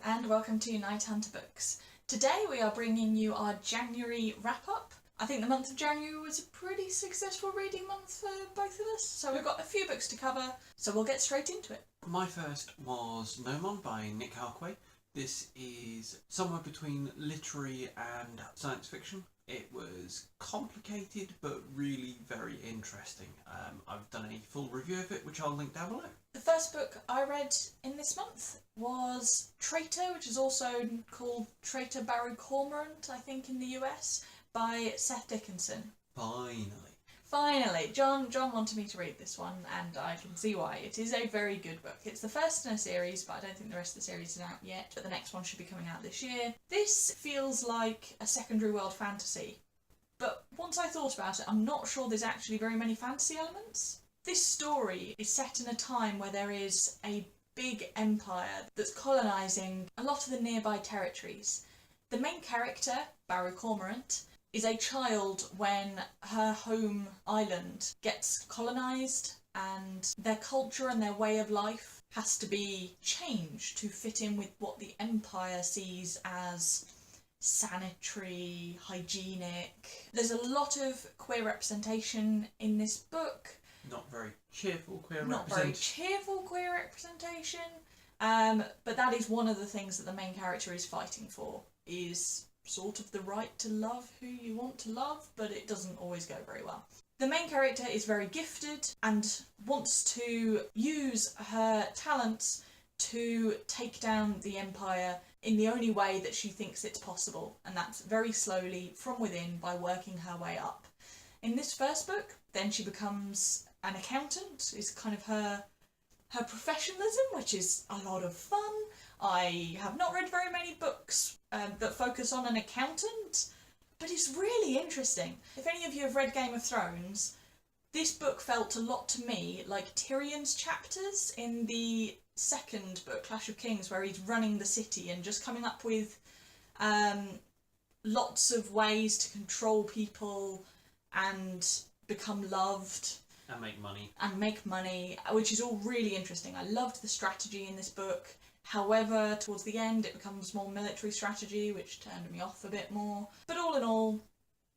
and welcome to KnightHunter Books. Today we are bringing you our January wrap-up. I think the month of January was a pretty successful reading month for both of us, so we've got a few books to cover, so we'll get straight into it. My first was Gnomon by Nick Harkway. This is somewhere between literary and science fiction. It was complicated but really very interesting. I've done a full review of it, which I'll link down below. The first book I read in this month was Traitor, which is also called Traitor Barry Cormorant, I think, in the US, by Seth Dickinson. Finally, John wanted me to read this one, and I can see why. It is a very good book. It's the first in a series, but I don't think the rest of the series is out yet, but the next one should be coming out this year. This feels like a secondary world fantasy, but once I thought about it, I'm not sure there's actually very many fantasy elements. This story is set in a time where there is a big empire that's colonising a lot of the nearby territories. The main character, Barry Cormorant, is a child when her home island gets colonised and their culture and their way of life has to be changed to fit in with what the Empire sees as sanitary, hygienic. There's a lot of queer representation in this book. Not very cheerful queer representation, but that is one of the things that the main character is fighting for, is sort of the right to love who you want to love, but it doesn't always go very well. The main character is very gifted and wants to use her talents to take down the Empire in the only way that she thinks it's possible, and that's very slowly from within by working her way up. In this first book, then she becomes an accountant, is kind of her professionalism, which is a lot of fun. I have not read very many books that focus on an accountant, but it's really interesting. If any of you have read Game of Thrones, this book felt a lot to me like Tyrion's chapters in the second book, Clash of Kings, where he's running the city and just coming up with lots of ways to control people and become loved. And make money. Which is all really interesting. I loved the strategy in this book. However, towards the end it becomes more military strategy, which turned me off a bit more. But all in all,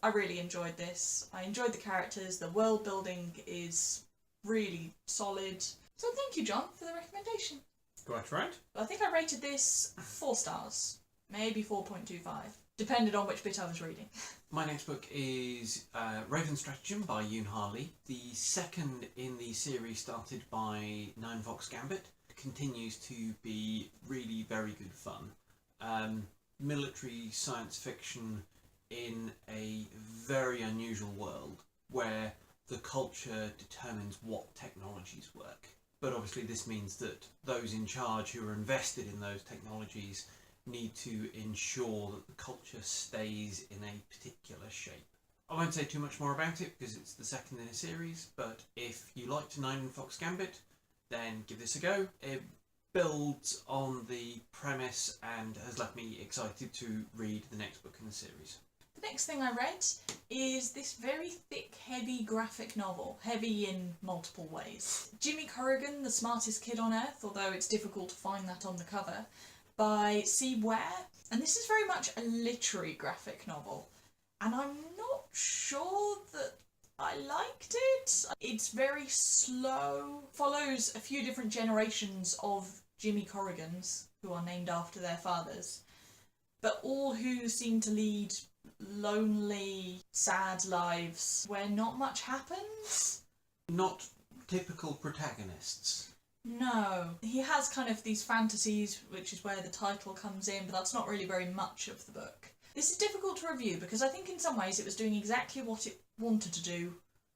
I really enjoyed this. I enjoyed the characters, the world building is really solid. So thank you, John, for the recommendation. Quite right. I think I rated this 4 stars, maybe 4.25, depending on which bit I was reading. My next book is Raven Stratagem by Yoon. The second in the series, started by Nine Fox Gambit, continues to be really very good fun. Military science fiction in a very unusual world where the culture determines what technologies work. But obviously this means that those in charge who are invested in those technologies need to ensure that the culture stays in a particular shape. I won't say too much more about it because it's the second in a series, but if you liked Nine Fox Gambit, then give this a go. It builds on the premise and has left me excited to read the next book in the series. The next thing I read is this very thick, heavy graphic novel. Heavy in multiple ways. Jimmy Corrigan, the smartest kid on earth, although it's difficult to find that on the cover, by Chris Ware. And this is very much a literary graphic novel. And I'm not sure that I liked it. It's very slow, follows a few different generations of Jimmy Corrigans, who are named after their fathers, but all who seem to lead lonely, sad lives where not much happens. Not typical protagonists. No. He has kind of these fantasies, which is where the title comes in, but that's not really very much of the book. This is difficult to review because I think in some ways it was doing exactly what it wanted to do,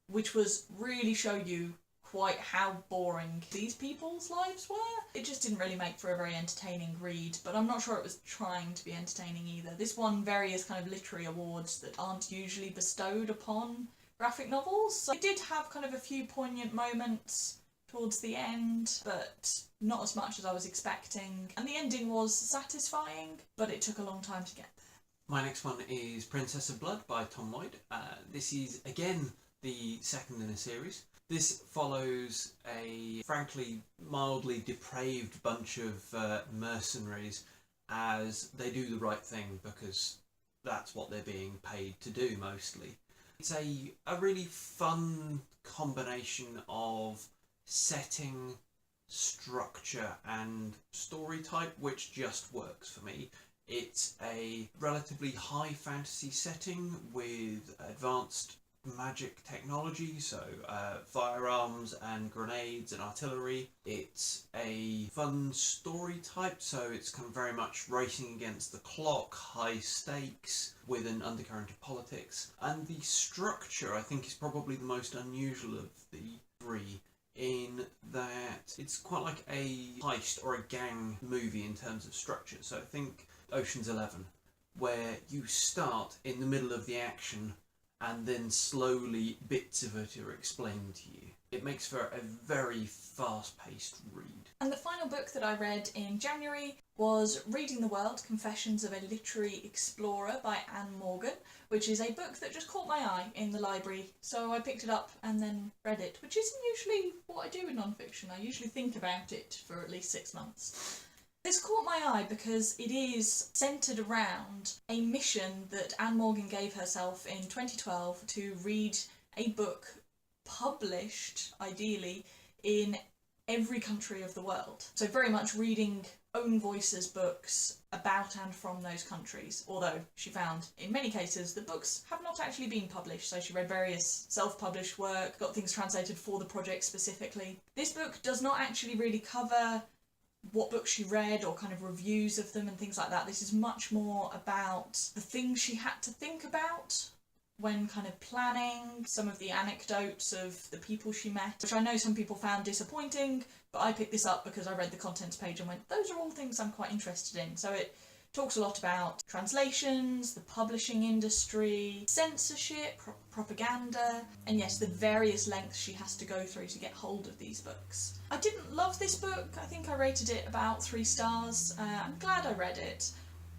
which was really show you quite how boring these people's lives were. It just didn't really make for a very entertaining read, but I'm not sure it was trying to be entertaining either. This won various kind of literary awards that aren't usually bestowed upon graphic novels. So it did have kind of a few poignant moments towards the end, but not as much as I was expecting. And the ending was satisfying, but it took a long time to get there. My next one is Princess of Blood by Lloyd. This is, again, the second in a series. This follows a, frankly, mildly depraved bunch of mercenaries as they do the right thing because that's what they're being paid to do mostly. It's a really fun combination of setting, structure and story type, which just works for me. It's a relatively high fantasy setting with advanced magic technology, so firearms and grenades and artillery. It's a fun story type, so it's kind of very much racing against the clock, high stakes with an undercurrent of politics. And the structure, I think, is probably the most unusual of the three, in that it's quite like a heist or a gang movie in terms of structure. So I think Ocean's 11, where you start in the middle of the action and then slowly bits of it are explained to you. It makes for a very fast-paced read. And the final book that I read in January was Reading the World, Confessions of a Literary Explorer by Anne Morgan, which is a book that just caught my eye in the library. So I picked it up and then read it, which isn't usually what I do in non-fiction. I usually think about it for at least 6 months. This caught my eye because it is centred around a mission that Anne Morgan gave herself in 2012 to read a book published, ideally, in every country of the world. So very much reading own voices books about and from those countries, although she found in many cases the books have not actually been published, so she read various self-published work, got things translated for the project specifically. This book does not actually really cover what books she read or kind of reviews of them and things like that. This is much more about the things she had to think about when kind of planning, some of the anecdotes of the people she met, which I know some people found disappointing, but I picked this up because I read the contents page and went, those are all things I'm quite interested in. So it talks a lot about translations, the publishing industry, censorship, propaganda, and yes, the various lengths she has to go through to get hold of these books. I didn't love this book. I think I rated it about 3 stars. I'm glad I read it,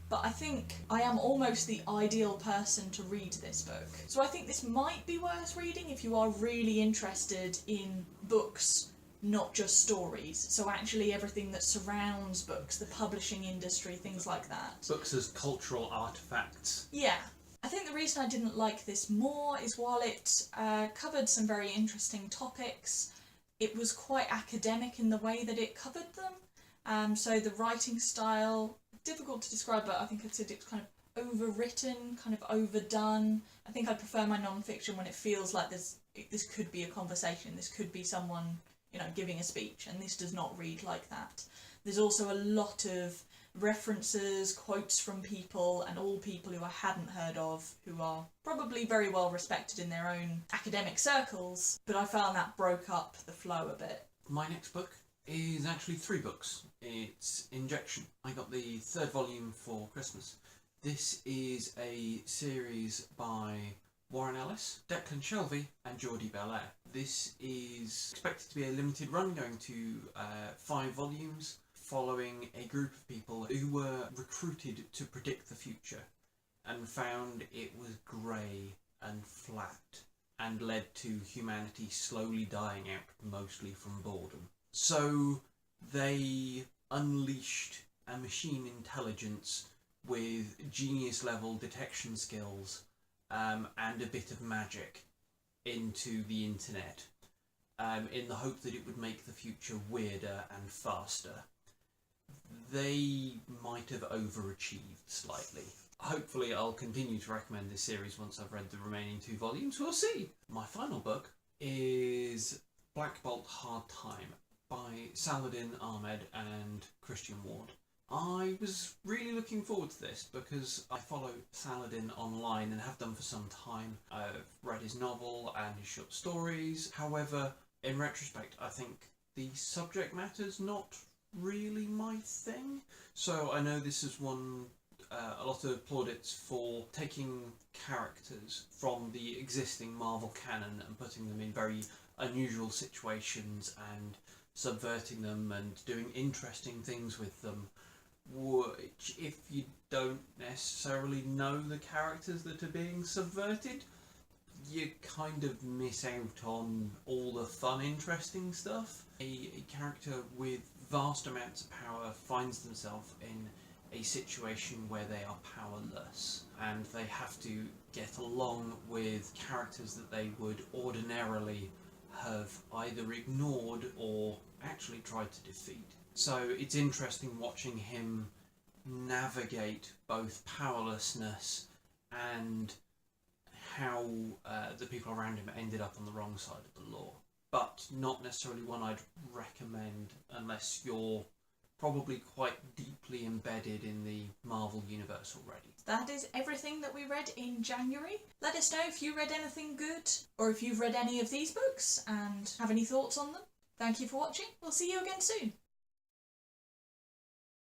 but I think I am almost the ideal person to read this book. So I think this might be worth reading if you are really interested in books, not just stories. So actually everything that surrounds books, the publishing industry, things like that. Books as cultural artefacts. Yeah. I think the reason I didn't like this more is while it covered some very interesting topics, it was quite academic in the way that it covered them. So the writing style, difficult to describe, but I think I'd said it's kind of overwritten, kind of overdone. I think I prefer my non-fiction when it feels like this could be a conversation, this could be someone, giving a speech, and this does not read like that. There's also a lot of references, quotes from people, and all people who I hadn't heard of, who are probably very well respected in their own academic circles, but I found that broke up the flow a bit. My next book is actually 3 books. It's Injection. I got the 3rd volume for Christmas. This is a series by Warren Ellis, Declan Shalvey and Jordie Bellaire. This is expected to be a limited run, going to 5 volumes, following a group of people who were recruited to predict the future and found it was grey and flat and led to humanity slowly dying out, mostly from boredom. So they unleashed a machine intelligence with genius level detection skills and a bit of magic into the internet in the hope that it would make the future weirder and faster. They might have overachieved slightly. Hopefully I'll continue to recommend this series once I've read the remaining 2 volumes. We'll see. My final book is Black Bolt Hard Time by Saladin, Ahmed and Christian Ward. I was really looking forward to this because I follow Saladin online and have done for some time. I've read his novel and his short stories. However, in retrospect, I think the subject matter's not really my thing. So I know this has won a lot of plaudits for taking characters from the existing Marvel canon and putting them in very unusual situations and subverting them and doing interesting things with them, which, if you don't necessarily know the characters that are being subverted, you kind of miss out on all the fun, interesting stuff. A character with vast amounts of power finds themselves in a situation where they are powerless and they have to get along with characters that they would ordinarily have either ignored or actually tried to defeat. So it's interesting watching him navigate both powerlessness and how the people around him ended up on the wrong side of the law. But not necessarily one I'd recommend unless you're probably quite deeply embedded in the Marvel universe already. That is everything that we read in January. Let us know if you read anything good, or if you've read any of these books and have any thoughts on them. Thank you for watching. We'll see you again soon.